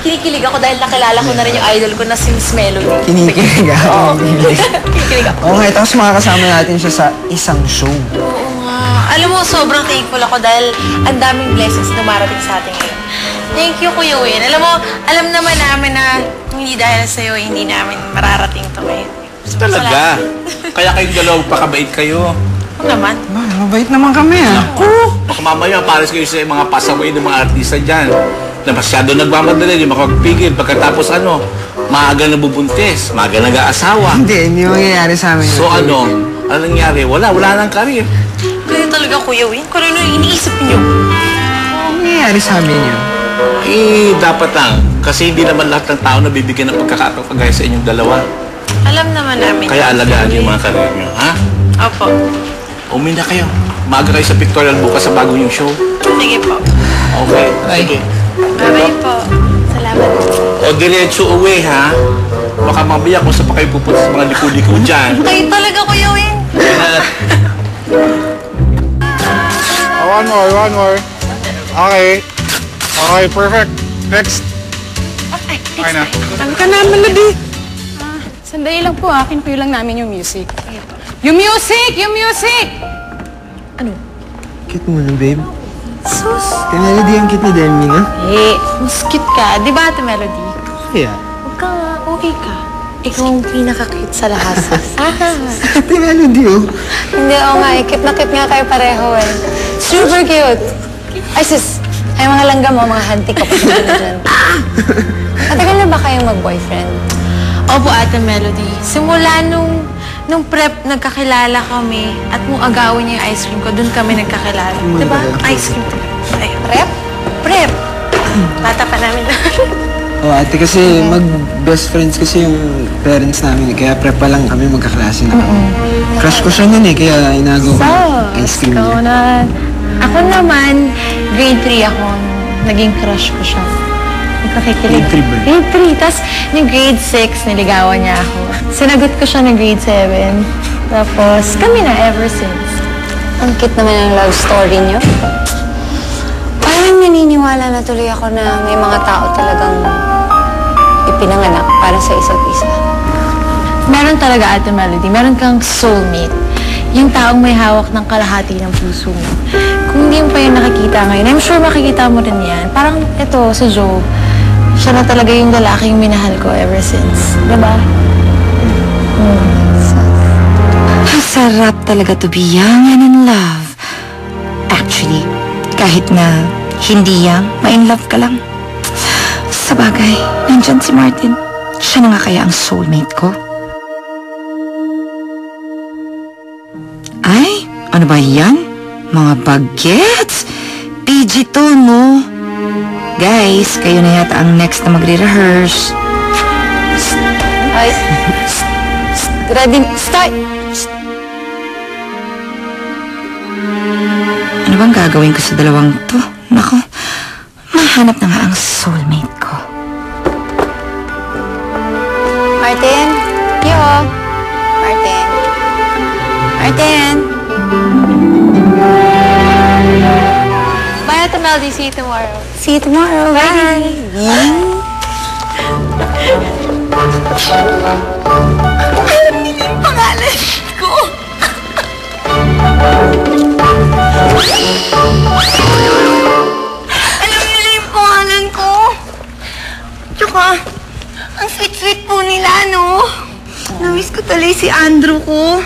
Kinikilig ako dahil nakilala ko na rin yung idol ko na si Miss Melody. Kinikilig ako. Oo, kinikilig ako. Oo nga, tapos makakasama natin siya sa isang show. Oo nga. Alam mo, sobrang thankful ako dahil ang daming blessings na dumarating sa atin ngayon. Thank you, Kuya Win. Alam mo, alam naman namin na kung hindi dahil sa'yo, hindi namin mararating to ngayon. Talaga? Kaya kayong dalawang pakabait kayo. Oo naman. Mabait naman kami Naku! Baka mamaya pares kayo sa mga pasaway ng mga artista dyan. Na masyado nagmamadali, hindi makapagpigil. Pagkatapos maaga nabubuntis, maaga nag-aasawa. Hindi mangyayari sa amin. So ano nangyari? Wala nang karir. Kaya talaga, Kuya Win. Kung ano yung iniisip niyo? Mangyayari sa amin yun. Dapat lang. Kasi hindi naman lahat ng tao nabibigyan ng pagkakataon kagaya sa inyong dalawa. Alam naman namin. Kaya alagaan yung mga karir nyo, ha? Opo. Umina kayo. Maaga kayo sa pictorial bukas sa bagong yung show. Sige po. Okay. Sige. Bye-bye po. Salamat. O diretso uwi, ha? Baka mamaya kung saan pa kayo pupunta sa mga liku-liku dyan. Kayo talaga, Kuya Win. One more. Okay. Okay, perfect. Next. Okay na. Ano ka na, Melody? Sandali lang po, akin ko lang namin yung music. Yung music! Ano? Cute mo na, babe. Sus. Melody ang cute ni Demi, na? Mas cute ka. Di ba, Ate Melody? Kaya. Huwag ka nga. Okay ka. Ikaw ang pinaka-cute sa lahat, sis. Ate Melody, oh. Hindi, oo nga. Cute na cute nga kayo pareho eh. Super cute. Ay, sis. Ay, mga langgam mo, mga hanti ka pa dyan. Matagal na ba kayong mag-boyfriend? Opo, Ate Melody. Simula nung prep, nagkakilala kami at nung agawin niya yung ice cream ko, dun kami nagkakilala. Diba? Ice cream. Ay, Prep? prep. Bata pa namin. Oh, ate, kasi mag-best friends kasi yung parents namin. Kaya prep pa lang kami magkaklase na. Crush ko siya nun kaya inagaw ko yung ice cream niya. Ako naman, grade 3 ako. Naging crush ko siya. Nagkakikilig. Grade 3 ba? Grade 3. Tapos, yung grade 6, niligawan niya ako. Sinagot ko siya ng grade 7. Tapos, kami na ever since. Ang cute naman ang love story niyo. Parang naniniwala na tuloy ako na may mga tao talagang ipinanganak para sa isa't isa. Meron talaga, Ate Melody. Meron kang soulmate. Yung taong may hawak ng kalahati ng puso mo. Kung hindi mo pa yung nakikita ngayon, I'm sure makikita mo rin yan. Parang ito, sa Joe, siya na talaga yung lalaking minahal ko ever since. Diba? Ang sarap talaga to be young and in love. Actually, kahit na hindi young, ma-in love ka lang. Sa bagay, nandyan si Martin. Siya na nga kaya ang soulmate ko. Ay, ano ba yan? Mga bagets? PG to, no? Guys, kayo na yata ang next na magre-rehearse. Ay, ready? Start! Ano bang gagawin ko sa dalawang to? Naku, mahanap na nga ang soulmate ko. Martin? Yo! Martin? Martin? Bye, Ate Melody. See you tomorrow. See you tomorrow. Bye! Alam niyo yung pangalan ko. Alam niyo yung pangalan ko. Tsaka, ang sweet-sweet po nila, no? Namiss ko tuloy si Andrew ko.